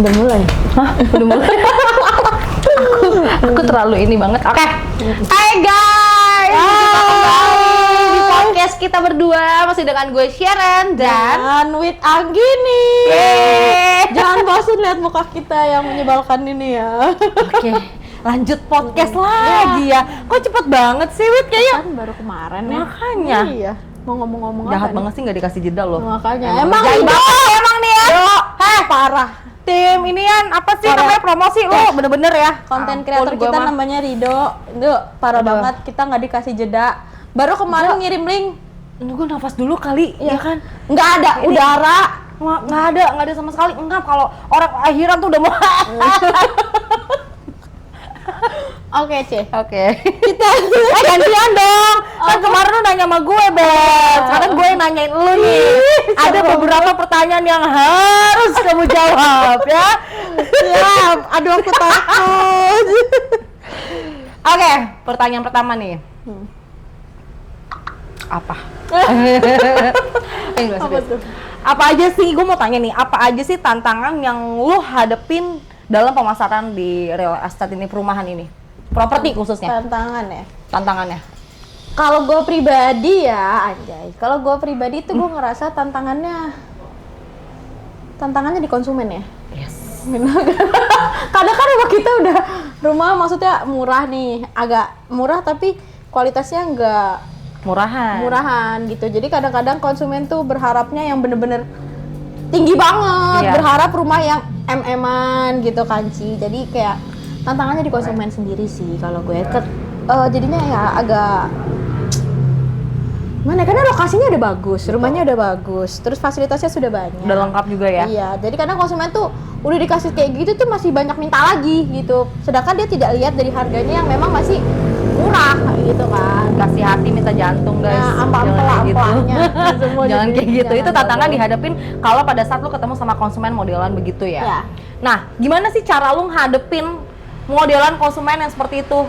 Udah mulai. Hah? Udah mulai. aku terlalu ini banget. Oke. Hai guys. Kita kembali di podcast kita berdua masih dengan gue Sharon dan with Anggini. Jangan bosan lihat muka kita yang menyebalkan ini ya. Oke. Lanjut podcast lagi ya. Kok cepet banget sih Wit kayaknya? Kan baru kemarin ya. Makanya. Iya. Mau ngomong-ngomong Jahat apa banget sih nggak dikasih jeda loh. Makanya. Emang Emang banget emang nih ya. Heh, parah. Tim inian apa sih Parah. namanya promosi lu bener-bener ya. Konten Ampun, kreator gua kita mah. namanya Rido. Itu parah Aduh. banget, kita nggak dikasih jeda. Baru kemarin ngirim link. Gue nafas dulu kali, ya kan? Nggak ada Ini- udara. Nggak ada sama sekali. Enggak, kalau orang akhiran tuh udah mau. Oke, C. Oke. Kita Gantian dong. Kan kemarin lu nanya sama gue, Beb. Sekarang gue yang nanyain lu nih. Ada beberapa pertanyaan yang harus kamu jawab ya. siap. Aduh, aku takut. Oke, pertanyaan pertama nih. Apa? Enggak Apa serius. tuh? Apa aja sih, gue mau tanya nih, apa aja sih tantangan yang lu hadepin dalam pemasaran di real estate ini, perumahan ini? Properti khususnya, Tantangan ya. tantangannya. Kalau gue pribadi ya, anjay. Kalau gue pribadi tuh gue ngerasa tantangannya di konsumen ya. Yes. Kadang kan rumah kita udah maksudnya murah nih, agak murah tapi kualitasnya enggak murahan gitu. Jadi kadang-kadang konsumen tuh berharapnya yang bener-bener tinggi banget, Iya. berharap rumah yang MM-an gitu kan Ci. Jadi kayak tantangannya di konsumen sendiri sih kalau gue. Jadinya ya agak mana karena lokasinya udah bagus, rumahnya udah bagus, terus fasilitasnya sudah banyak. Udah lengkap juga ya? Iya, jadi kadang konsumen tuh udah dikasih kayak gitu tuh masih banyak minta lagi gitu. Sedangkan dia tidak lihat dari harganya yang memang masih murah gitu kan. Kasih hati minta jantung guys. Nah, Jangan kayak gitu. semua Jangan jadi- kayak gitu. jangan Itu tantangan boleh. dihadapin kalau pada saat lu ketemu sama konsumen modelan begitu ya. Ya. Nah, gimana sih cara lu ngadepin modelan konsumen yang seperti itu?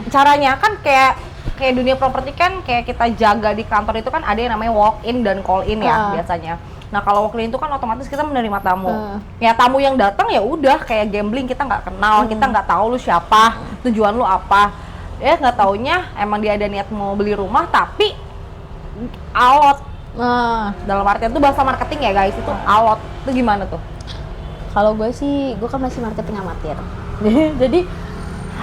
Caranya kan kayak dunia properti kan kayak kita jaga di kantor itu kan ada yang namanya walk in dan call in ya biasanya. Nah kalau walk in itu kan otomatis kita menerima tamu. Ya tamu yang datang ya udah kayak gambling, kita nggak kenal, kita nggak tahu lu siapa, tujuan lu apa. Ya nggak taunya emang dia ada niat mau beli rumah tapi alot. Nah, Dalam artian itu bahasa marketing ya guys, itu alot. Itu gimana tuh? kalau gue sih, gue kan masih marketing amatir. Jadi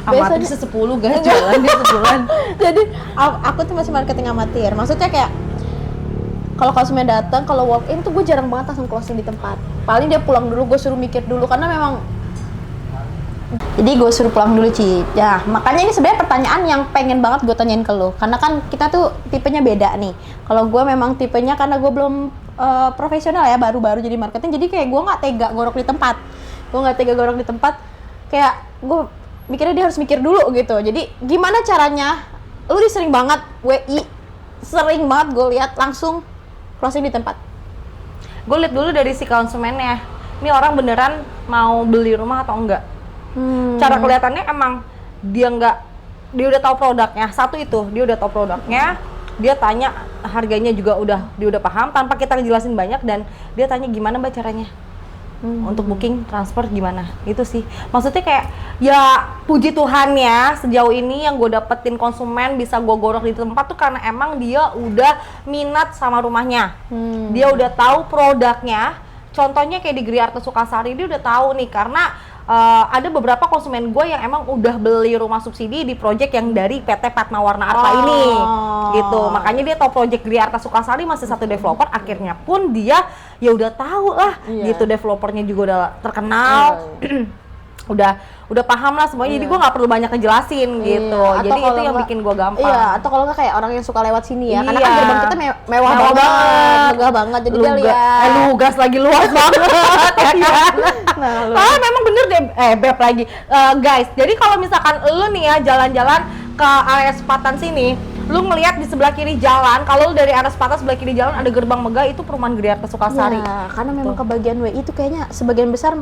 Amatir biasanya- 10 guys, jualan dia sebulan. Jadi aku tuh masih marketing amatir. Maksudnya kayak kalau konsumen datang, kalau walk in tuh gue jarang banget langsung closing di tempat. Paling dia pulang dulu, gue suruh mikir dulu karena memang. Jadi gue suruh pulang dulu Ci. Ya makanya ini sebenarnya pertanyaan yang pengen banget gue tanyain ke lo. Karena kan kita tuh tipenya beda nih. Kalau gue memang tipenya karena gue belum profesional ya, baru-baru jadi marketing. Jadi kayak gue nggak tega gorok di tempat. Kayak gue mikirnya dia harus mikir dulu gitu. Jadi gimana caranya? Lu sering banget WI, sering banget gue lihat langsung closing di tempat. Gue lihat dulu dari si konsumennya. Ini orang beneran mau beli rumah atau enggak? Cara kelihatannya emang dia udah tahu produknya. Satu itu, dia udah tahu produknya. Dia tanya harganya juga dia udah paham tanpa kita ngejelasin banyak, dan dia tanya gimana Mbak caranya? Untuk booking transfer gimana, itu sih maksudnya kayak ya puji Tuhan ya sejauh ini yang gue dapetin konsumen bisa gue gorok di tempat tuh karena emang dia udah minat sama rumahnya, dia udah tahu produknya. Contohnya kayak di Gri Arte Sukasari, dia udah tahu nih karena ada beberapa konsumen gue yang emang udah beli rumah subsidi di project yang dari PT Patma Warna Arta ini gitu, makanya dia tahu project Gri Arte Sukasari masih satu developer, akhirnya pun dia ya udah tahu lah gitu, developernya juga udah terkenal. udah paham lah semuanya, jadi gue nggak perlu banyak ngejelasin gitu. Atau Jadi itu kalau yang nggak- bikin gue gampang. Iya, atau kalau nggak kayak orang yang suka lewat sini ya, karena Iya. kan gerbang kita mewah banget, megah banget, jadi dia lihat. Lugas lagi, luas banget ya kan. Nah, Memang bener deh, Beb lagi. Guys, jadi kalau misalkan lu nih ya jalan-jalan ke area Sepatan sini, lu ngelihat di sebelah kiri jalan, kalau lu dari arah Sepatan sebelah kiri jalan ada gerbang megah, itu perumahan Gri Arte Sukasari. Ya, karena memang kebagian WI itu kayaknya sebagian besar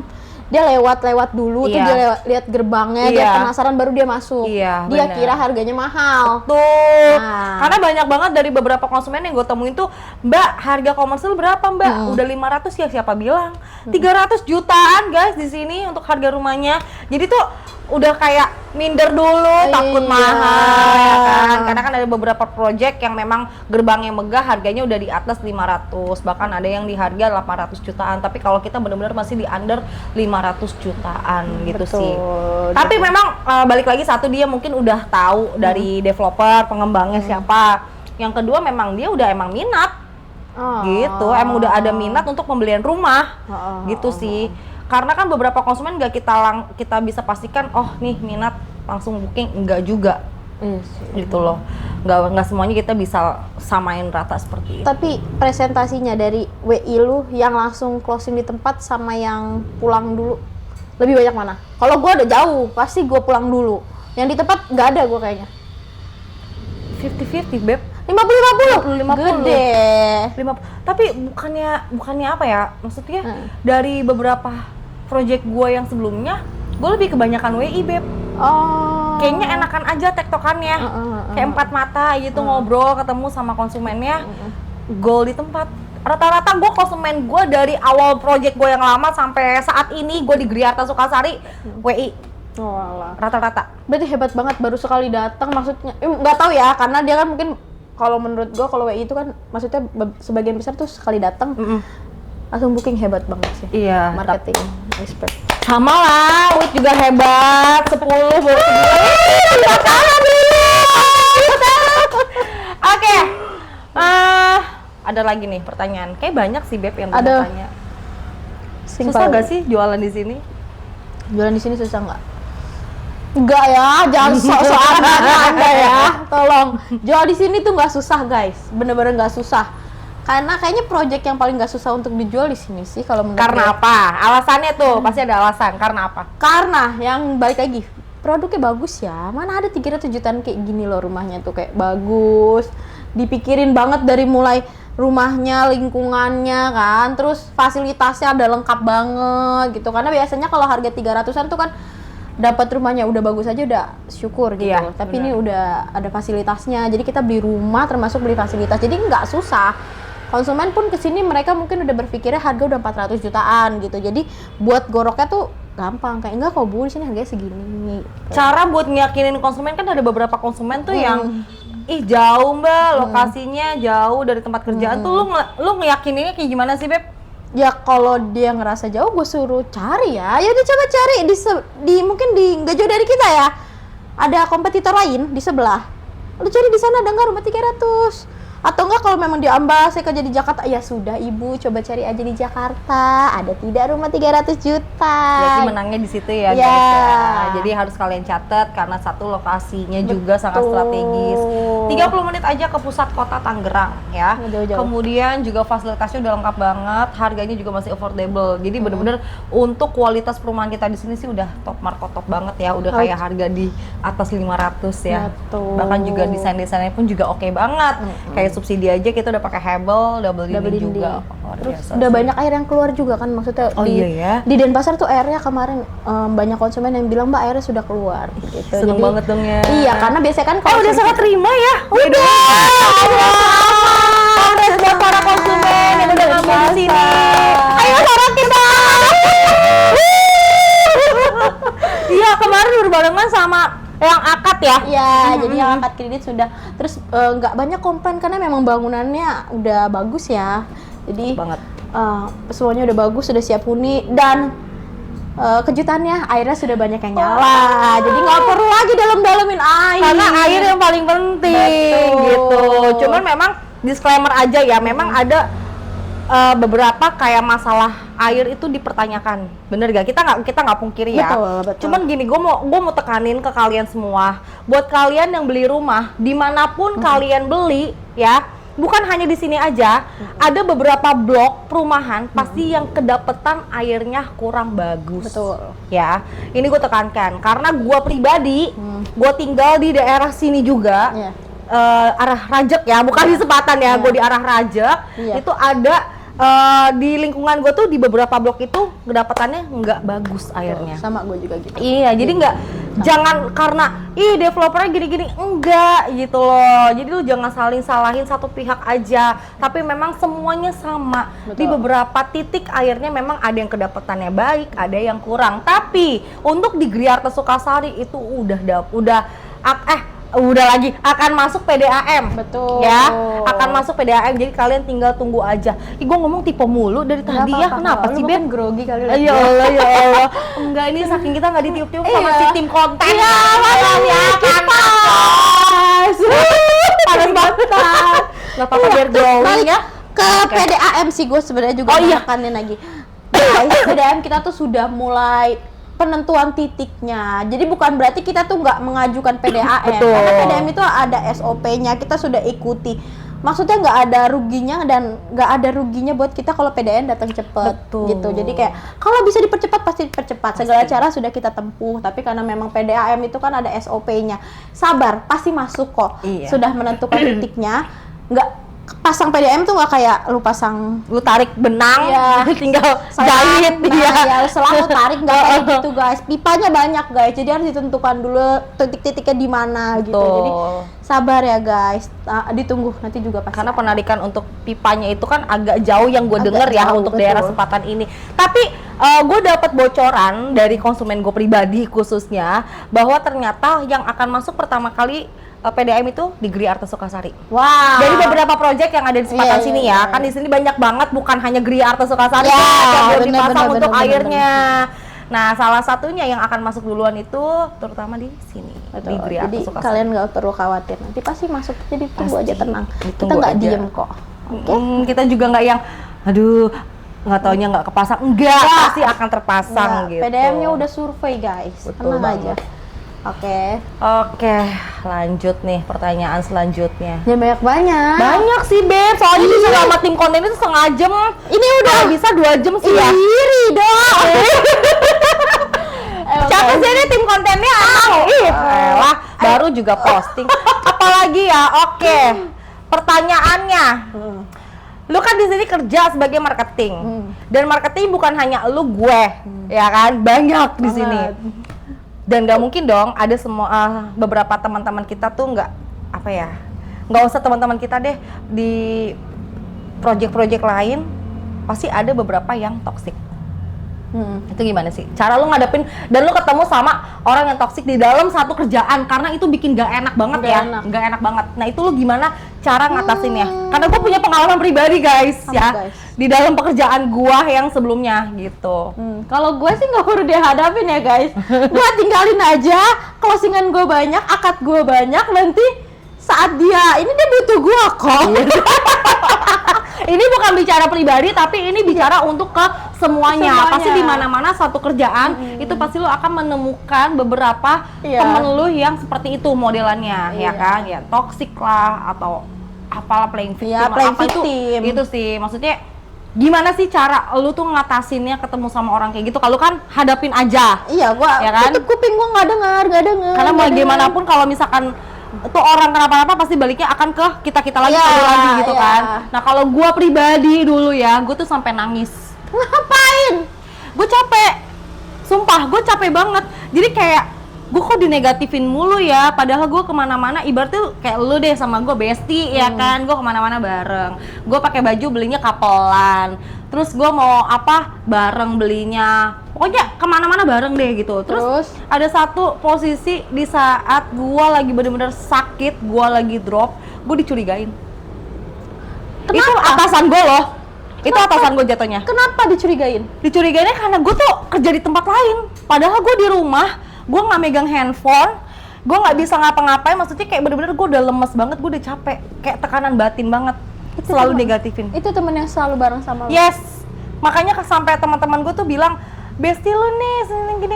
dia lewat dulu tuh, Iya. dia lihat gerbangnya, dia Iya. penasaran baru dia masuk. Iya, Dia benar. kira harganya mahal. Tuh, Nah. karena banyak banget dari beberapa konsumen yang gue temuin tuh, Mbak, harga komersil berapa Mbak? Udah 500 ya, siapa bilang? 300 jutaan guys di sini untuk harga rumahnya. Jadi tuh udah kayak minder dulu, takut Iya. mahal ya kan. Karena kan ada beberapa project yang memang gerbangnya megah, harganya udah di atas 500, bahkan ada yang di harga 800 jutaan. Tapi kalau kita benar-benar masih di under 500 jutaan gitu Betul. sih. Tapi memang balik lagi, satu, dia mungkin udah tahu dari developer, pengembangnya siapa. Yang kedua memang dia udah emang minat. Gitu, emang udah ada minat untuk pembelian rumah. Gitu sih. Karena kan beberapa konsumen nggak kita bisa pastikan, oh nih minat langsung booking, enggak juga. Iya sih. Gitu loh. Nggak semuanya kita bisa samain rata seperti itu. Tapi presentasinya dari WI lu yang langsung closing di tempat sama yang pulang dulu, lebih banyak mana? Kalau gua udah jauh, pasti gua pulang dulu. Yang di tempat nggak ada gua kayaknya. 50-50 beb. 50-50? 50. Gede. 50. Tapi bukannya apa ya? Maksudnya dari beberapa project gue yang sebelumnya, gue lebih kebanyakan WI beb. Oh. Kayaknya enakan aja tektokannya. Kayak empat mata gitu, ngobrol, ketemu sama konsumennya. Goal di tempat. Rata-rata gue konsumen gue dari awal project gue yang lama sampai saat ini gue di Griarta Sukasari WI. Oh alah. Rata-rata. Berarti hebat banget, baru sekali datang, maksudnya nggak tahu ya, karena dia kan mungkin kalau menurut gua kalau WI itu kan maksudnya sebagian besar tuh sekali datang langsung booking, hebat banget sih. Iya. Marketing, respect. Sama lah, Wit juga hebat. 10 baru 11. Oke. Ada lagi nih pertanyaan. Kayak banyak sih Beb yang gue Ada. tanya. Susah gak sih jualan di sini? Jualan di sini susah nggak? Enggak ya, jangan sok-sokan Anda ya. Tolong. Jual di sini tuh nggak susah guys, bener-bener nggak susah. Karena kayaknya project yang paling nggak susah untuk dijual di sini sih kalau menurut Karena gue. apa? Alasannya tuh pasti ada alasan. Karena apa? Karena yang balik lagi, produknya bagus ya. Mana ada 300 jutaan kayak gini loh, rumahnya tuh kayak bagus. Dipikirin banget dari mulai rumahnya, lingkungannya kan, terus fasilitasnya ada lengkap banget gitu. Karena biasanya kalau harga 300-an tuh kan dapat rumahnya udah bagus aja udah syukur gitu. Iya, Tapi benar. ini udah ada fasilitasnya. Jadi kita beli rumah termasuk beli fasilitas. Jadi nggak susah. Konsumen pun kesini mereka mungkin udah berpikirnya harga udah 400 jutaan gitu. Jadi buat goroknya tuh gampang, kayak enggak kok Bu, di sini harganya segini. Cara buat ngeyakinin konsumen, kan ada beberapa konsumen tuh yang ih jauh Mbak, lokasinya jauh dari tempat kerjaan tuh lu ngeyakininnya kayak gimana sih Beb? Ya kalau dia ngerasa jauh, gue suruh cari ya. Ya udah coba cari di mungkin di nggak jauh dari kita ya. Ada kompetitor lain di sebelah. Lu cari di sana ada nggak rumah 300? Atau enggak kalau memang di Ambas, saya kerja di Jakarta, ya sudah Ibu coba cari aja di Jakarta. Ada tidak rumah 300 juta? Berarti menangnya di situ ya, Ya. guys ya. Jadi harus kalian catat karena satu lokasinya juga sangat strategis. 30 menit aja ke pusat kota Tangerang ya. Nggak jauh-jauh. Kemudian juga fasilitasnya udah lengkap banget, harganya juga masih affordable. Jadi bener-bener untuk kualitas perumahan kita di sini sih udah top markotop banget ya. Udah kayak harga di atas 500 ya. Betul. Bahkan juga desain-desainnya pun juga oke banget. Kayak subsidi aja kita udah pakai Hebel, double dinding juga. Luar Terus biasa udah sih. banyak air yang keluar juga kan, maksudnya Oh iya ya. di Denpasar tuh airnya kemarin banyak konsumen yang bilang Mbak airnya sudah keluar gitu. Seneng banget dong ya. Iya, karena biasanya kan kalau Udah sangat terima ya. Udah. Kongres buat para konsumen yang udah ngambil di sini. Ayo sorotin dong. Iya, kemarin berbarengan sama yang akad ya. Iya, jadi yang angkat kredit sudah. Terus nggak banyak komplain karena memang bangunannya udah bagus ya. Jadi Banget. semuanya udah bagus, sudah siap huni dan kejutannya airnya sudah banyak yang nyala. Jadi nggak perlu lagi dalam-dalamin air. Karena air yang paling penting. Betul. Gitu. Cuman memang disclaimer aja ya, memang ada beberapa kayak masalah air itu dipertanyakan, bener gak? Kita nggak pungkiri ya. Betul. Cuman gini, gue mau tekanin ke kalian semua, buat kalian yang beli rumah dimanapun kalian beli ya, bukan hanya di sini aja, ada beberapa blok perumahan pasti yang kedapetan airnya kurang bagus. Betul. Ya, ini gue tekankan karena gue pribadi, gue tinggal di daerah sini juga. Iya. Arah Rajek ya, bukan di Sepatan ya, gue di arah Rajek. Iya. Itu ada di lingkungan gue tuh di beberapa blok itu kedapatannya nggak bagus airnya. Sama gue juga gitu. Iya, jadi nggak, jangan karena developernya gini-gini, enggak gitu loh. Jadi lu jangan saling salahin satu pihak aja, tapi memang semuanya sama. Betul. Di beberapa titik airnya memang ada yang kedapatannya baik, ada yang kurang. Tapi untuk di Griarto Sukasari itu udah lagi akan masuk PDAM. Betul. Ya, akan masuk PDAM. Jadi kalian tinggal tunggu aja. Gue ngomong tipe mulu dari tadi ya. Kenapa sih, Beb? Grogi kali. Ya Allah, ya Allah. Enggak, ini saking kita nggak ditiup-tiup sama si tim konten. Iya, ya kan. Panas banget. Nggak apa-apa, biar glowing ya. Ke PDAM sih gue sebenarnya juga menekanin lagi. Guys, PDAM kita tuh sudah mulai penentuan titiknya. Jadi bukan berarti kita tuh nggak mengajukan PDAM. Betul. Karena PDAM itu ada SOP-nya, kita sudah ikuti. Maksudnya nggak ada ruginya dan nggak ada ruginya buat kita kalau PDAM datang cepet. Betul. Gitu. Jadi kayak kalau bisa dipercepat pasti dipercepat. Segala cara sudah kita tempuh. Tapi karena memang PDAM itu kan ada SOP-nya. Sabar, pasti masuk kok. Iya. Sudah menentukan titiknya. Nggak pasang PDAM tuh nggak kayak lu pasang Lu tarik benang, Iya. tinggal Nah, jahit. ya selalu tarik nggak kayak gitu guys. Pipanya banyak guys, jadi harus ditentukan dulu titik-titiknya di mana gitu. Jadi sabar ya guys, ditunggu nanti juga pasti. Karena penarikan untuk pipanya itu kan agak jauh yang gue Agak denger ya jauh, untuk betul. daerah Sepatan ini. Tapi gue dapat bocoran dari konsumen gue pribadi khususnya bahwa ternyata yang akan masuk pertama kali PDAM itu di Griarto Sukasari. Wow. Dari beberapa proyek yang ada di Sepatan Iya, sini iya, ya, iya. kan di sini banyak banget, bukan hanya Griarto Sukasari Ya, yang belum bener, dipasang bener, untuk bener, airnya. Nah, salah satunya yang akan masuk duluan itu terutama di sini, Betul. di Griarto Jadi Sukasari. kalian nggak perlu khawatir, nanti pasti masuk. Jadi tunggu Pasti. aja tenang. Kita Ditunggu nggak aja. diem kok. Kita juga nggak yang, aduh, nggak taunya nggak kepasang. Enggak, pasti akan terpasang gitu. PDAM-nya udah survei guys, Betul tenang aja. banget. Oke, Lanjut nih pertanyaan selanjutnya. ya banyak. Banyak sih, Beb. Soalnya bisa sama tim konten itu setengah jam. Ini udah Kalau bisa 2 jam sih ya. iri dong. Siapa sih ini tim kontennya? Elah, baru juga posting. Apalagi ya? Oke. Pertanyaannya. Lu kan di sini kerja sebagai marketing. Dan marketing bukan hanya lu, gue, ya kan? Banyak di sini. Dan nggak mungkin dong ada semua beberapa teman-teman kita tuh nggak usah teman-teman kita deh, di project-project lain pasti ada beberapa yang toksik. Itu gimana sih cara lu ngadepin dan lu ketemu sama orang yang toksik di dalam satu kerjaan, karena itu bikin gak enak banget. Gak enak banget. Nah itu lu gimana cara ngatasinnya? Karena gue punya pengalaman pribadi guys. Di dalam pekerjaan gua yang sebelumnya gitu. Kalau gue sih nggak perlu dihadapin ya guys. Gue tinggalin aja, closingan gue banyak, akad gue banyak, nanti saat dia butuh gue kok. Ini bukan bicara pribadi, tapi ini bicara untuk ke semuanya. Pasti di mana-mana satu kerjaan itu pasti lu akan menemukan beberapa temen lu yang seperti itu modelannya, ya kan? Ya toxic lah atau apalah, playing victim. Ya, playing apa victim. Itu sih maksudnya. Gimana sih cara lu tuh ngatasinnya ketemu sama orang kayak gitu? Kalau kan hadapin aja. Iya, gua ya kan? tutup kuping, gua nggak dengar. Karena mau gimana pun kalau misalkan tuh orang kenapa-napa pasti baliknya akan ke kita lagi gitu kan. Nah kalau gua pribadi dulu ya, gua tuh sampai nangis. Ngapain? Gue capek, sumpah gue capek banget. Jadi kayak gue kok dinegatifin mulu ya, padahal gue kemana-mana ibaratnya kayak lu deh sama gue bestie ya kan, gue kemana-mana bareng. Gue pakai baju belinya kapelan, terus gue mau apa bareng belinya, pokoknya kemana-mana bareng deh gitu. Terus ada satu posisi di saat gue lagi bener-bener sakit, gue lagi drop, gue dicurigain. Kenapa? Itu atasan gue loh. Itu atasan gue jatuhnya. Kenapa dicurigain? Dicurigainnya karena gue tuh kerja di tempat lain, padahal gue di rumah, gue nggak megang handphone, gue nggak bisa ngapa-ngapain. Maksudnya kayak bener-bener gue udah lemes banget, gue udah capek, kayak tekanan batin banget. Itu selalu negatifin. Itu temen yang selalu bareng sama lo? Yes, makanya sampai teman-teman gue tuh bilang, bestie lu nih gini,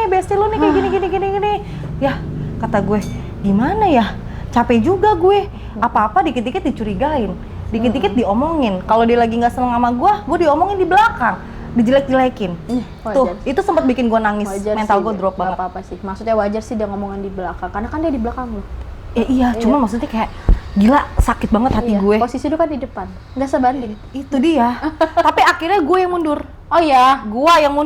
bestie lu nih kayak gini. Ya kata gue, gimana ya, capek juga gue, apa-apa dikit-dikit dicurigain, dikit-dikit diomongin. Kalau dia lagi nggak seneng sama gue diomongin di belakang, dijelek-jelekin. Tuh, itu sempat bikin gue nangis, wajar mental sih, gue drop banget. apa-apa sih, maksudnya wajar sih dia ngomongin di belakang, karena kan dia di belakang lo. Iya, cuma maksudnya kayak Gila, sakit banget hati gue. Posisi lu kan di depan, nggak sebanding. Itu dia. Tapi akhirnya gue yang mundur. Oh iya. Gua yang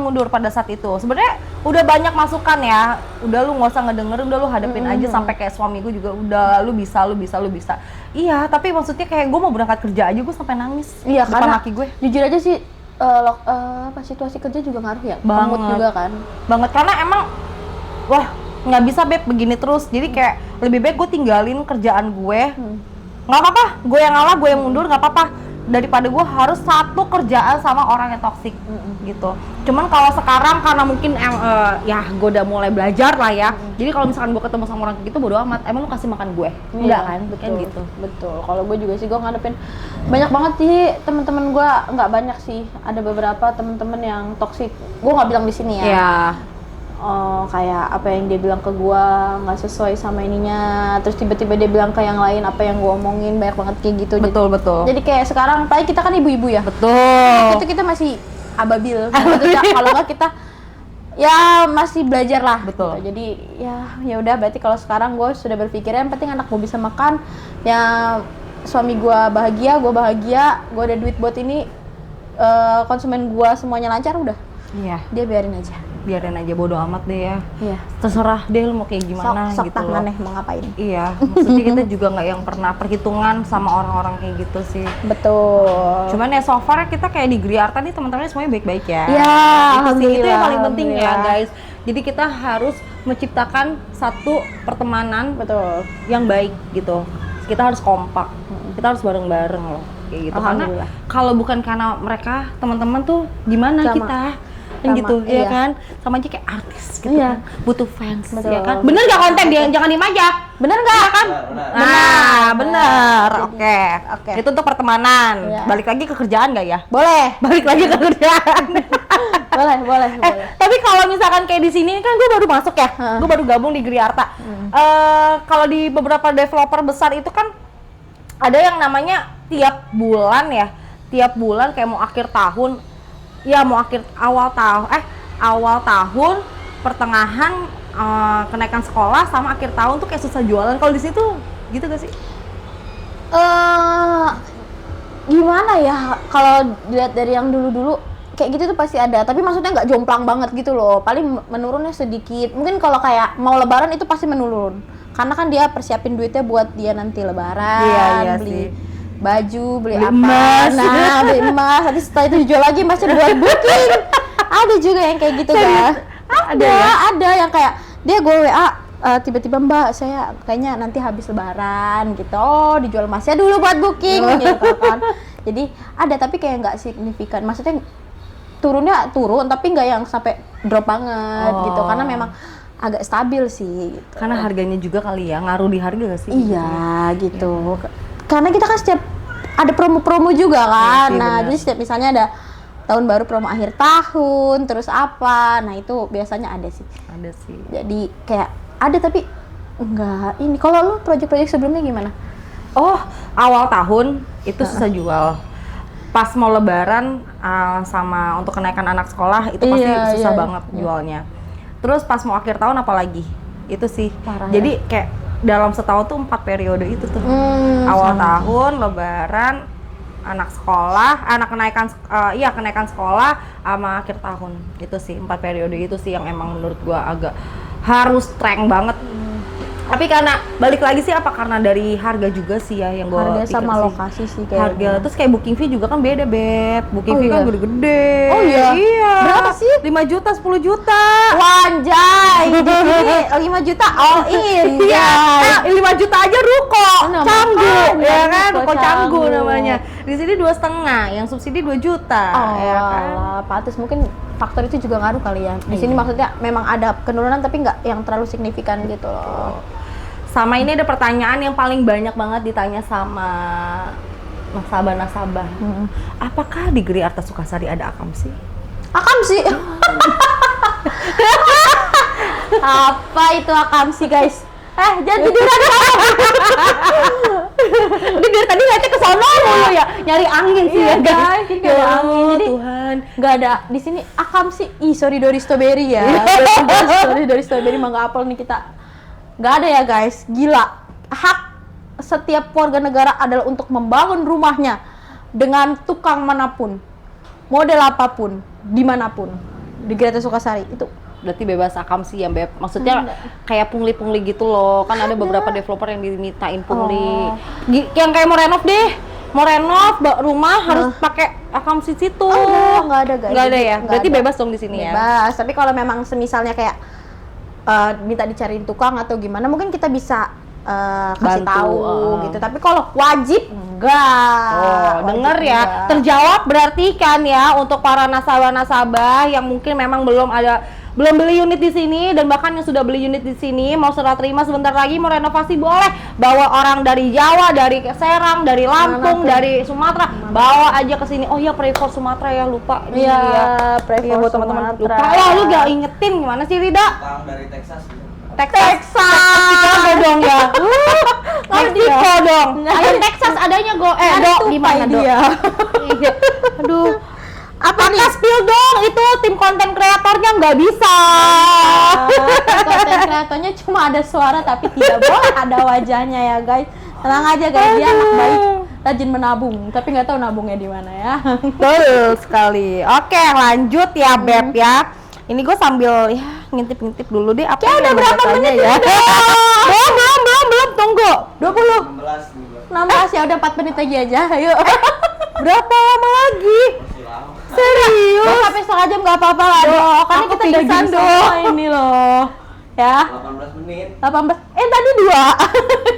mundur pada saat itu. Sebenarnya udah banyak masukan ya. Udah lu nggak usah ngedengerin, udah lu hadapin aja sampai kayak suami gue juga udah lu bisa. Iya, tapi maksudnya kayak gue mau berangkat kerja aja gue sampai nangis. Iya, depan karena laki gue. Jujur aja sih situasi kerja juga ngaruh ya. Banget. Mood juga kan. Banget karena emang wah, nggak bisa beb begini terus. Jadi kayak lebih baik gue tinggalin kerjaan gue. Nggak apa-apa, gue yang ngalah, gue yang mundur, nggak apa-apa. Daripada gue harus satu kerjaan sama orang yang toksik gitu. Cuman kalau sekarang karena mungkin ya gue udah mulai belajar lah ya. Jadi kalau misalkan gue ketemu sama orang kayak gitu bodo amat. Emang lu kasih makan gue? Enggak kan? Betul. Kan gitu. Betul. Kalau gue juga sih gue ngadepin banyak banget sih teman-teman gue, nggak banyak sih. Ada beberapa teman-teman yang toksik. Gue nggak bilang di sini ya. Iya. Kayak apa yang dia bilang ke gua nggak sesuai sama ininya, terus tiba-tiba dia bilang ke yang lain apa yang gua omongin, banyak banget kayak gitu. Betul. Jadi kayak sekarang, apalagi kita kan ibu-ibu ya. Betul. Itu kita masih ababil. Maksudnya kalau nggak kita ya masih belajar lah. Betul. Gitu. Jadi ya udah, berarti kalau sekarang gua sudah berpikir yang penting anak gua bisa makan, ya suami gua bahagia, gua ada duit buat ini, konsumen gua semuanya lancar, udah. Iya. Dia biarin aja Bodo amat deh ya. Iya. Terserah deh lu mau kayak gimana sok gitu loh. tangannya mau ngapain. Iya, maksudnya kita juga nggak yang pernah perhitungan sama orang-orang kayak gitu sih. Betul. Cuman ya so far kita kayak di Griarta nih teman-temannya semuanya baik-baik ya. Ya, Itu yang paling penting ya alhamdulillah. guys. Jadi kita harus menciptakan satu pertemanan Betul. yang baik gitu. Kita harus kompak. Kita harus bareng-bareng loh kayak gitu. Karena Alhamdulillah. kalau bukan karena mereka teman-teman tuh gimana Sama. kita? Kan Sama, gitu, iya. ya kan? Sama aja kayak artis gitu Iya. kan, butuh fans, Betul. ya kan? Bener nggak konten dia? Jangan diem aja. Bener nggak kan? Bener. Oke. Oke. Itu untuk pertemanan. Iya. Balik lagi ke kerjaan nggak ya? Boleh. Balik lagi ke kerjaan. boleh. Tapi kalau misalkan kayak di sini kan gue baru masuk ya, Heeh. gue baru gabung di Griarta. Kalau di beberapa developer besar itu kan ada yang namanya tiap bulan kayak mau akhir tahun. Ya mau awal tahun, pertengahan, kenaikan sekolah sama akhir tahun tuh kayak susah jualan. Kalau di situ gitu gak sih? Gimana ya, kalau dilihat dari yang dulu-dulu kayak gitu tuh pasti ada, tapi maksudnya nggak jomplang banget gitu loh, paling menurunnya sedikit. Mungkin kalau kayak mau lebaran itu pasti menurun, karena kan dia persiapin duitnya buat dia nanti lebaran, Iya beli sih. baju, beli apa, emas. beli emas, nanti setelah itu dijual lagi masih buat booking. Ada juga yang kayak gitu kan? Ada yang kayak dia gue WA, tiba-tiba Mbak saya kayaknya nanti habis lebaran gitu, dijual emasnya dulu buat booking gitu kan. Jadi ada, tapi kayak nggak signifikan, maksudnya turun tapi nggak yang sampai drop banget gitu, karena memang agak stabil sih gitu. Karena harganya juga kali ya, ngaruh di harga gak sih? Iya gitu. Karena kita kan setiap ada promo-promo juga kan. Iya sih, Nah, benar. jadi setiap misalnya ada tahun baru, promo akhir tahun, terus apa. Nah, itu biasanya ada sih. Ada sih. Jadi kayak ada, tapi enggak ini. Kalau lu project-project sebelumnya gimana? Oh, awal tahun itu susah jual. Pas mau lebaran sama untuk kenaikan anak sekolah itu pasti Iya, susah iya, banget iya. jualnya. Terus pas mau akhir tahun apalagi? Itu sih. Parah ya. Jadi kayak dalam setahun tuh 4 periode itu tuh. Awal tahun, lebaran, anak sekolah, kenaikan sekolah sama akhir tahun. Itu sih 4 periode itu sih yang emang menurut gua agak harus strength banget. Tapi karena balik lagi sih apa karena dari harga juga sih ya yang gua Harga pikir sama sih. lokasi sih kayaknya. Harga terus kayak booking fee juga kan beda, Beb. Booking Oh, fee kan iya? gede-gede. Oh, iya? Iya. Berapa sih? 5 juta, 10 juta. Wanjay, di sini 5 juta all in. Iya, guys. 5 juta aja ruko, Nah, Canggu, makanya, ya kan, ruko ruko Canggu Canggu. namanya. Di sini 2,5, yang subsidi 2 juta, Oh, ya kan. pantes, mungkin faktor itu juga ngaruh kali ya. Di sini maksudnya memang ada penurunan tapi nggak yang terlalu signifikan gitu loh. Sama ini ada pertanyaan yang paling banyak banget ditanya sama nasabah-nasabah. Apakah di Griarta Sukasari ada Akamsi? Akamsi. Apa itu Akamsi, guys? Jangan tiduran. Ini biar tadi ngeliatnya ke sono mulu ya, nyari angin sih ya guys. Ini nggak ada angin. Jadi Tuhan. nggak ada di sini Akamsi. Sorry Dori Strawberry ya. Sorry Dori Strawberry, mangga apel nih kita. Nggak ada ya guys, gila. hak setiap warga negara adalah untuk membangun rumahnya dengan tukang manapun, model apapun, dimanapun di Greta Sukasari itu. Berarti bebas akamsi ya, Beb. Maksudnya kayak pungli-pungli gitu loh. Kan ada beberapa developer yang dimintain pungli. Yang kayak mau renov deh. Mau renov rumah harus pakai akamsi situ. Nggak ada guys. Nggak ada ya. Nggak Berarti ada. bebas dong di sini ya. Bebas. Tapi kalau memang semisalnya kayak minta dicariin tukang atau gimana, mungkin kita bisa kasih Bantu, tahu gitu. Tapi kalau wajib enggak. Oh, denger Wajib ya. enggak. Terjawab berarti kan ya untuk para nasabah-nasabah yang mungkin memang belum beli unit di sini dan bahkan yang sudah beli unit di sini mau serah terima sebentar lagi mau renovasi boleh bawa orang dari Jawa, dari Serang, dari Lampung, dari Sumatera, bawa aja ke sini. Oh iya, Prevor Sumatera ya, lupa. Iya, Prevor Prevor teman-teman. Sumatera. Lupa. Wah, lu gak ingetin gimana sih, Rida? Orang dari Texas. Chicago dong ya. Mexico dong. Ayo Texas adanya go. Dok gimana dok? dia. Iya. Aduh. Apa nih? Spill dong, itu tim konten kreatornya nggak bisa. Konten kreatornya cuma ada suara tapi tidak boleh ada wajahnya ya guys. Tenang aja guys, dia anak baik, rajin menabung, tapi nggak tahu nabungnya di mana ya. Betul sekali. Oke, lanjut ya Beb ya. Ini gue sambil ya ngintip-ngintip dulu deh apa Ya, udah yang berapa mau menit tanya ya. belum, tunggu. 20, 16 ya udah 4 menit lagi aja, ayo. Berapa lama lagi? Masih lama. Serius? Udah sampai setengah jam nggak apa-apa lah, Dok. Kan aku kita pingsan, daging Dok. semua ini loh. Ya, 18 menit. 18. Tadi 2.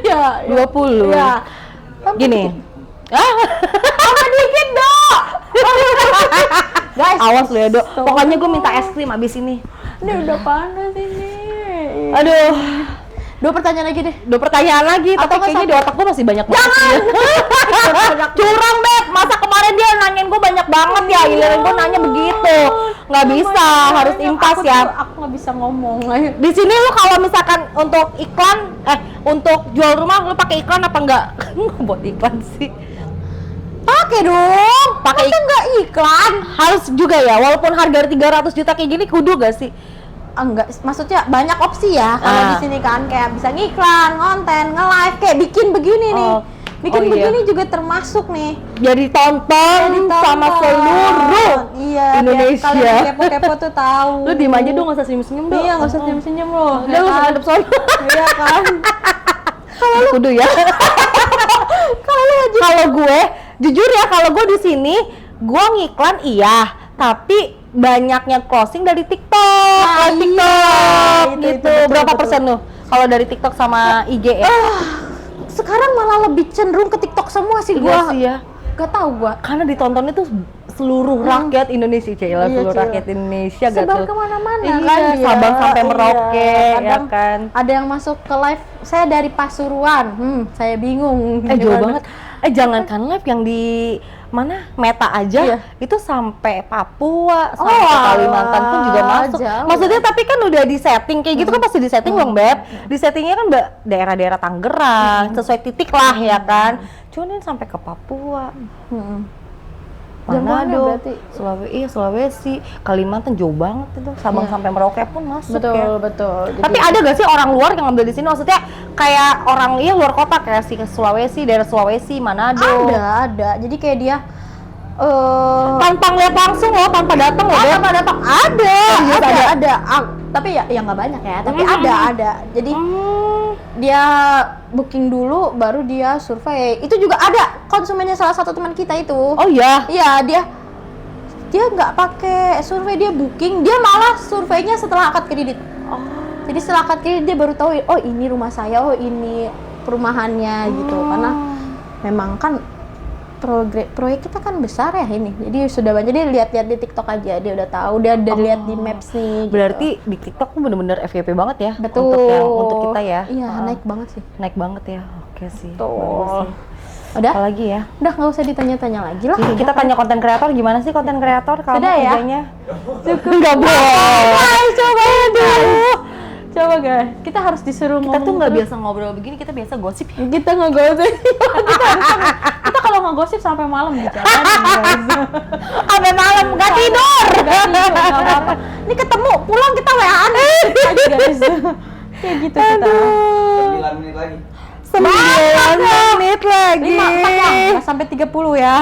Ya, 20. Ya. Gini. Apa dikit, Dok? Guys, Awas lu ya, Dok. Pokoknya gue minta es krim abis ini. ini udah panas ini. Aduh. 2 pertanyaan lagi deh. 2 pertanyaan lagi, Atau tapi nggak kayaknya satu? di otak gue masih banyak banget. Curang, Beb. Masa kemarin dia nanyain gue banyak banget ya, giliran gue nanya begitu. Nggak bisa, harus impas ya. Aku nggak bisa ngomong. Di sini lu kalau misalkan untuk iklan, untuk jual rumah lu pakai iklan apa enggak? Buat iklan sih. Pakai dong. Pakai Masa nggak iklan? Harus juga ya, walaupun harga 300 juta kayak gini kudu gak sih? Enggak, maksudnya banyak opsi ya. Kalau di sini kan kayak bisa ngiklan, konten, nge-live, kayak bikin begini nih. Bikin iya. begini juga termasuk nih. Jadi tonton sama seluruh Iya, Indonesia. Kalau yang kepo-kepo tuh tahu. Lu diem aja dong, gak usah senyum-senyum dong. Iya, nggak usah senyum-senyum loh. Udah lu ngadep sono. Iya kan. Kudu ya. Kalau gue, jujur ya, kalau gue di sini, gue ngiklan iya, tapi banyaknya closing dari TikTok, Nah, TikTok iya, itu, gitu. betul, Berapa betul. persen tuh kalau dari TikTok sama IG ya? Sekarang malah lebih cenderung ke TikTok semua sih Iya gua. sih ya. Gak tau gua. Karena ditontonnya tuh seluruh rakyat Indonesia, Cila, Iya, seluruh Cila. rakyat Indonesia gak Sebar tuh? kemana-mana Iya, kan dia. Sabang sampai Merauke, Iya. ya Kadang kan? ada yang masuk ke live, saya dari Pasuruan. Saya bingung. Jauh Gimana? banget. Jangankan live yang di mana Meta aja, Iya. itu sampai Papua, sampai Oh, Kalimantan pun juga masuk. jauh. Maksudnya tapi kan udah di setting kayak gitu kan pasti di setting dong, Beb. Di settingnya kan daerah-daerah Tangerang, sesuai titik lah ya kan. Cuman ini sampai ke Papua. Jangkauannya Manado, berarti- Sulawesi, Kalimantan jauh banget itu. Sabang Iya. sampai Merauke pun masuk Betul, ya. betul. Tapi ada gak sih orang luar yang ngambil di sini? Maksudnya kayak orang luar kota kayak si ke Sulawesi, daerah Sulawesi, Manado. ada. Jadi kayak dia Tanpa lihat langsung loh, tanpa datang loh. Beb. tanpa datang ada, Serius ada. Tapi ya nggak banyak ya. Tapi ada. Jadi dia booking dulu, baru dia survei. Itu juga ada konsumennya salah satu teman kita itu. Oh iya. Iya, dia nggak pakai survei, dia booking, dia malah surveinya setelah akad kredit. Jadi setelah akad kredit dia baru tahu, oh ini rumah saya, oh ini perumahannya gitu. Karena memang kan proyek kita kan besar ya ini. Jadi sudah banyak, dia lihat-lihat di TikTok aja, dia udah tahu, dia udah lihat di Maps nih. Berarti di TikTok tuh bener-bener FYP banget ya. Betul. Untuk kita ya. Iya, naik banget sih. Naik banget ya. Oke sih. Betul. Bagus sih. Udah? Apalagi ya? Udah nggak usah ditanya-tanya lagi lah. Kita tanya konten kreator, gimana sih konten kreator kamu Sudah ya? kerjanya? Enggak boleh. Guys, coba dulu. Coba guys, kita harus disuruh Kita ngomong tuh nggak terus. biasa ngobrol begini, kita biasa gosip ya. Kita ngegosip. kita kalau ngegosip sampai malam di jalan. Sampai malam nggak tidur. Nggak apa-apa. Ini ketemu, pulang kita WA-an aja guys. Kayak gitu kita. 9 menit lagi. 9 menit lagi. 5 ya, nggak sampai 30 ya.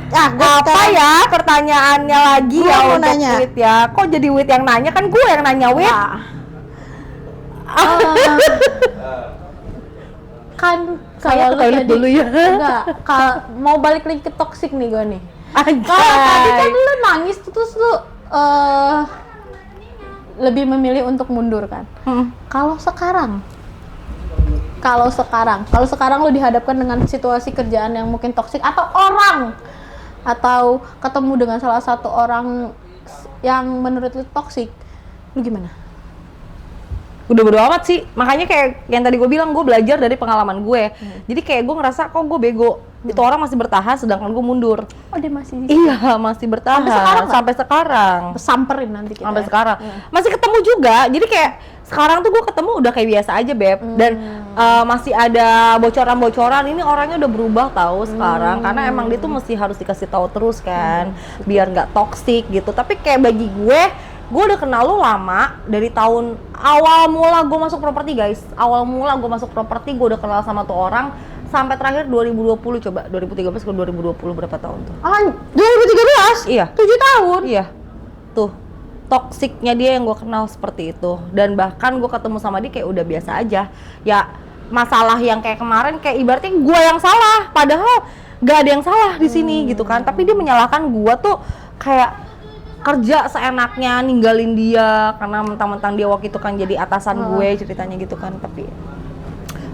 Apa ya pertanyaannya lagi Gua ya mau untuk nanya. Wit ya? Kok jadi Wit yang nanya? Kan gue yang nanya Wit. Kan Saya ke toilet dulu ya. Enggak, mau balik lagi ke toxic nih gue nih. Anjay. Tadi kan lu nangis terus lu lebih memilih untuk mundur kan. Kalau sekarang lu dihadapkan dengan situasi kerjaan yang mungkin toksik atau ketemu dengan salah satu orang yang menurut lu toksik, lu gimana? Udah bodo amat sih, makanya kayak yang tadi gue bilang, gue belajar dari pengalaman gue. Jadi kayak gue ngerasa kok gue bego, itu orang masih bertahan sedangkan gue mundur. Oh dia masih Iya, masih bertahan sampai sekarang. samperin nanti kita Sampai ya. sekarang masih ketemu juga, jadi kayak sekarang tuh gue ketemu udah kayak biasa aja Beb. Dan masih ada bocoran-bocoran ini orangnya udah berubah tahu sekarang, karena emang dia tuh mesti harus dikasih tahu terus kan, biar nggak toksik gitu. Tapi kayak bagi gue udah kenal lu lama, dari tahun awal mula gue masuk properti guys. Awal mula gue masuk properti gue udah kenal sama tuh orang sampai terakhir 2020. Coba 2013 ke 2020 berapa tahun tuh? 2013? Iya. 7 tahun? Iya. Tuh, toksiknya dia yang gue kenal seperti itu. Dan bahkan gue ketemu sama dia kayak udah biasa aja. Ya, masalah yang kayak kemarin kayak ibaratnya gue yang salah, padahal gak ada yang salah di sini gitu kan. Tapi dia menyalahkan gue tuh kayak kerja seenaknya, ninggalin dia karena mentang-mentang dia waktu itu kan jadi atasan gue ceritanya gitu kan. Tapi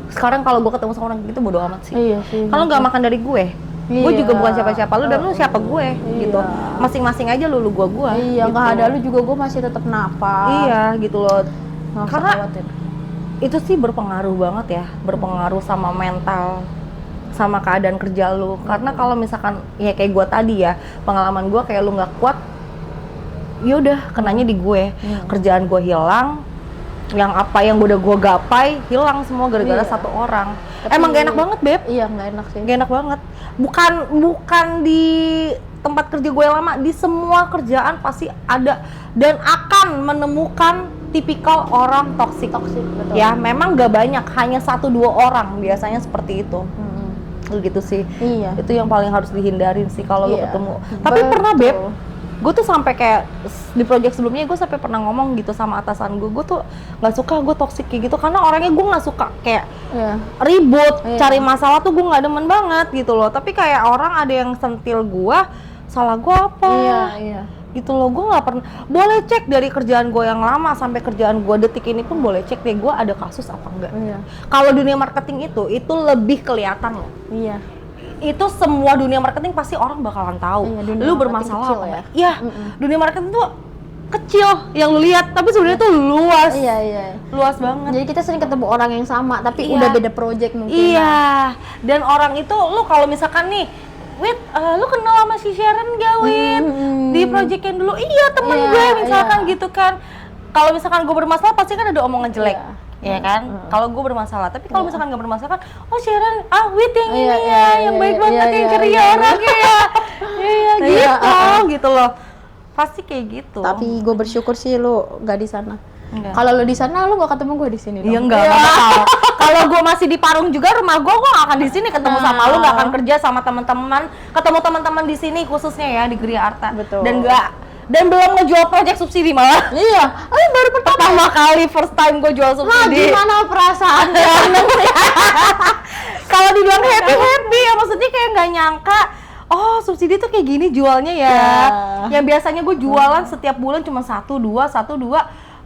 sekarang kalau gue ketemu sama orang gitu bodo amat sih. Iya sih. Kalau nggak makan dari gue juga bukan siapa-siapa lu, dan lu siapa gue gitu. Masing-masing aja lu gue. Iya, gitu. nggak ada lu juga gue masih tetap nafas. Iya gitu loh. Nggak usah Karena khawatir. itu sih berpengaruh banget ya, berpengaruh sama mental, sama keadaan kerja lu. Karena kalau misalkan ya kayak gue tadi ya, pengalaman gue kayak lu nggak kuat, yaudah kenanya di gue. Kerjaan gue hilang, yang apa yang udah gue gapai hilang semua gara-gara satu orang. Emang gak enak banget Beb. Iya, nggak enak sih. Gak enak banget. Bukan di tempat kerja gue yang lama, di semua kerjaan pasti ada dan akan menemukan tipikal orang toksik. Betul. Ya memang gak banyak, hanya 1-2 orang biasanya seperti itu. Gitu sih. Iya. Itu yang paling harus dihindarin sih kalau lu Iya. ketemu. Tapi pernah Beb, gue tuh sampai kayak di project sebelumnya gue sampai pernah ngomong gitu sama atasan gue tuh nggak suka gue toksik kayak gitu, karena orangnya gue nggak suka kayak ribut, cari masalah tuh gue nggak demen banget gitu loh. Tapi kayak orang ada yang sentil gue, salah gue apa? Iya. Gitu loh, gue nggak pernah. Boleh cek dari kerjaan gue yang lama sampai kerjaan gue detik ini pun boleh cek deh gue ada kasus apa enggak. Iya. Kalau dunia marketing itu lebih kelihatan loh. Iya. Itu semua dunia marketing pasti orang bakalan tahu. Iya, lu bermasalah apa ya? enggak? Iya. Dunia marketing tuh kecil yang lu lihat, tapi sebenarnya tuh luas. Iya. Luas banget. Jadi kita sering ketemu orang yang sama, tapi Iya. udah beda project mungkin. Iya. Dan orang itu lu kalau misalkan nih, Wit, lu kenal sama si Sharon gak, Wit? Di project yang dulu, iya temen Iya, gue misalkan iya. gitu kan. Kalau misalkan gue bermasalah pasti kan ada omongan jelek. Iya. Ya kan? Kalau gue bermasalah, tapi kalau misalkan gak bermasalah kan, oh Sharon, Wit yang Iya, ini ya, yang baik banget, yang ceria orangnya ya. Iya, gitu loh. Pasti kayak gitu. Tapi gue bersyukur sih lu gak di sana. Enggak. Kalau lu di sana lu gak ketemu gue di sini. Iya dong. enggak bakal. Kalau gue masih di Parung juga, rumah gue gak akan di sini ketemu sama lu, gak akan kerja sama teman-teman, ketemu teman-teman di sini khususnya ya di Gria Arta. Betul. Dan belum ngejual project subsidi malah. Iya. Baru Pertama kali first time gue jual subsidi. Gimana perasaan? Kalau dibilang happy ya, maksudnya kayak nggak nyangka. Oh, subsidi tuh kayak gini jualnya ya. Yang biasanya gue jualan setiap bulan cuma 1, 2,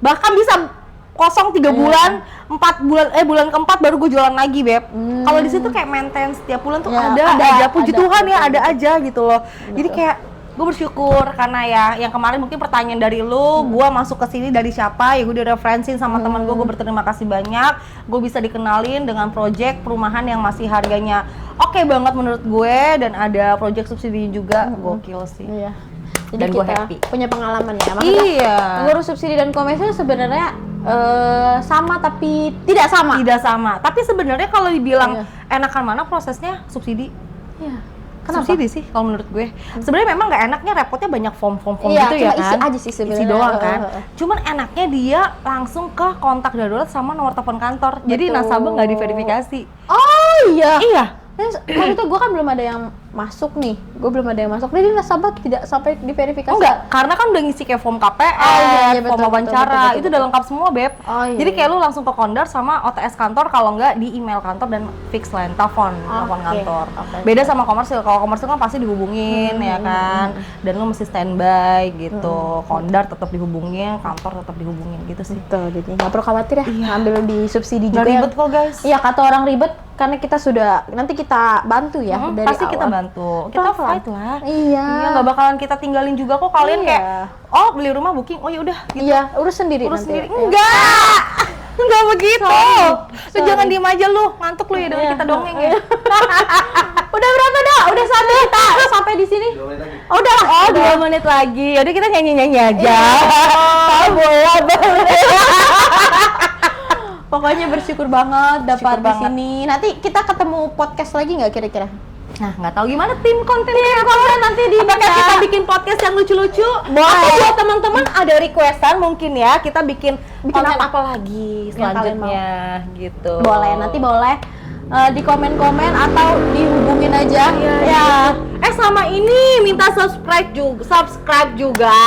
bahkan bisa kosong 3 bulan, 4 bulan, bulan keempat baru gue jualan lagi, Beb. Kalau di situ kayak maintain setiap bulan tuh ada aja, puji Tuhan ya, ada aja gitu loh. Jadi kayak gue bersyukur karena ya yang kemarin mungkin pertanyaan dari lu, gue masuk ke sini dari siapa, ya gue direferensin sama teman gue berterima kasih banyak. Gue bisa dikenalin dengan project perumahan yang masih harganya oke banget menurut gue, dan ada project subsidi juga, gokil sih. Iya. Jadi Dan kita gue happy. punya pengalaman ya. Maksudnya Iya. ngurus subsidi dan komersial sebenarnya sama tapi tidak sama. Tidak sama, tapi sebenarnya kalau dibilang enakan mana prosesnya subsidi. Iya. Kenapa? Subsidi sih kalau menurut gue. Sebenarnya memang nggak enaknya, repotnya banyak form Iya, gitu ya cuma isi kan. aja sih sebenarnya. Isi doang kan. Cuman enaknya dia langsung ke kontak darurat sama nomor telepon kantor. Jadi Betul. nasabah nggak diverifikasi. Oh iya. Iya. Maksudnya gue kan belum ada yang masuk nih. Gue belum ada yang masuk. Jadi nasabah tidak sampai diverifikasi. Enggak, karena kan udah ngisi kayak form KPR, Oh, iya, betul, form wawancara, betul, itu udah lengkap semua, Beb. Oh, iya, Jadi kayak iya. lu langsung ke Kondar sama OTS kantor, kalau enggak di email kantor dan fix line telepon kantor. Oke. Beda sama komersil. Kalau komersil kan pasti dihubungin ya kan. Dan lu mesti standby gitu. Kondar tetap dihubungin, kantor tetap dihubungin gitu sih. Betul, jadi nggak perlu khawatir ya. Ngambil di subsidi Nggak juga. ribet kok, guys. Iya, kata orang ribet karena kita sudah nanti kita bantu ya dari Pasti awal. kita bantu. Kita Pelan-pelan. fight lah. Iya. Iya, nggak bakalan kita tinggalin juga kok. Kalian Iya. kayak, oh beli rumah booking, oh ya udah gitu. Iya, urus sendiri Urus nanti. sendiri. Ya. Enggak! Enggak begitu! Lu Sorry. jangan diem aja lu, ngantuk lu ya dengan Iya. kita dongeng ya. Udah berapa dah? Udah sampai kita sampai di sini. 2 menit lagi. Oh, udah lah. Oh, 2 menit lagi. Yaudah kita nyanyi-nyanyi aja. Iya. Bola Pokoknya bersyukur banget dapat Bersyukur di banget. sini. Nanti kita ketemu podcast lagi nggak kira-kira? Nah, nggak tahu gimana tim konten nanti di Apakah kita bikin podcast yang lucu-lucu? Boleh. Atau buat teman-teman ada requestan mungkin ya, kita bikin konten apa? apa lagi Yang kalian selanjutnya gitu. Boleh, nanti boleh di komen-komen atau dihubungin aja. Ya. Sama ini minta subscribe juga,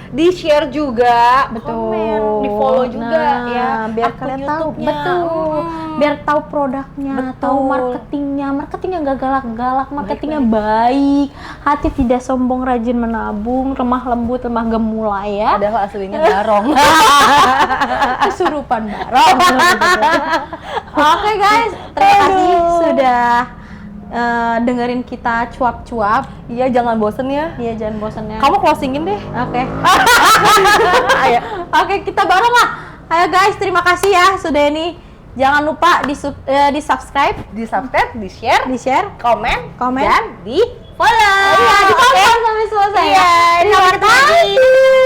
di-share juga, Betul. komen, di-follow juga Nah, ya. biar akun kalian tahu. YouTube-nya. Betul. Biar tahu produknya, Betul. tahu marketingnya. Marketingnya nggak galak-galak, marketingnya baik. Hati tidak sombong, rajin menabung, lemah lembut, lemah gemulai ya. Padahal aslinya garong. Kesurupan barong. Oke guys, terima kasih sudah dengerin kita cuap-cuap. Iya, jangan bosen ya. Iya, jangan bosannya. Kamu closingin deh. Oke. Ayo. Oke, kita bareng lah. Ayo guys, terima kasih ya sudah ini. Jangan lupa di subscribe, Di-subscribe, di-share, di-share, komen, komen. dan di-follow. Iya, ditonton sampai selesai. Iya, Terima sampai ketemu lagi. kasih.